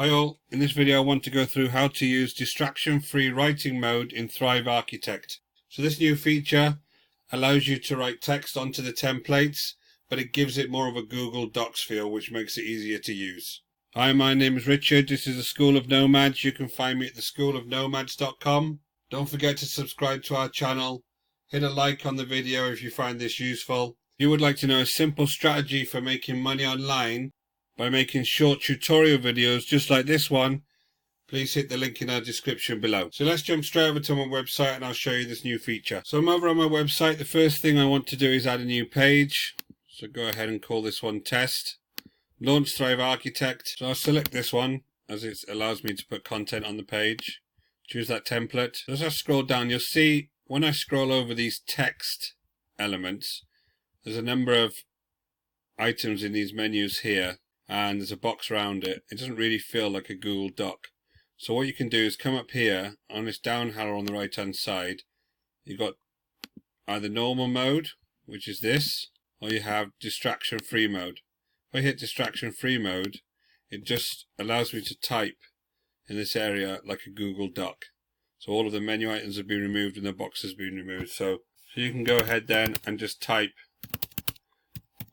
Hi all, in this video I want to go through how to use distraction-free writing mode in Thrive Architect. So this new feature allows you to write text onto the templates, but it gives it more of a Google Docs feel, which makes it easier to use. Hi, my name is Richard. This is the School of Nomads. You can find me at theschoolofnomads.com. Don't forget to subscribe to our channel. Hit a like on the video if you find this useful. If you would like to know a simple strategy for making money online by making short tutorial videos just like this one, please hit the link in our description below. So let's jump straight over to my website and I'll show you this new feature. So I'm over on my website. The first thing I want to do is add a new page. So go ahead and call this one Test. Launch Thrive Architect. So I'll select this one as it allows me to put content on the page. Choose that template. So as I scroll down, you'll see when I scroll over these text elements, there's a number of items in these menus here, and there's a box around it. It doesn't really feel like a Google Doc. So what you can do is come up here on this down arrow on the right hand side. You've got either normal mode, which is this, or you have distraction free mode. If I hit distraction free mode, it just allows me to type in this area like a Google Doc. So all of the menu items have been removed and the box has been removed. So you can go ahead then and just type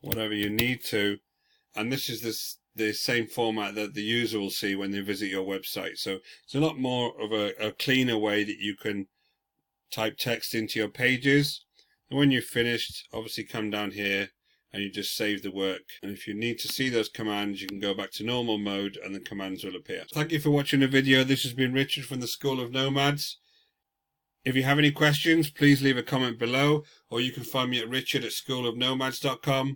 whatever you need to. And this is the same format that the user will see when they visit your website. So it's a lot more of a cleaner way that you can type text into your pages. And when you've finished, obviously come down here and you just save the work. And if you need to see those commands, you can go back to normal mode and the commands will appear. Thank you for watching the video. This has been Richard from the School of Nomads. If you have any questions, please leave a comment below, or you can find me at richard@schoolofnomads.com.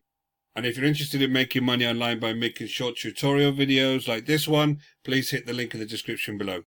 And if you're interested in making money online by making short tutorial videos like this one, please hit the link in the description below.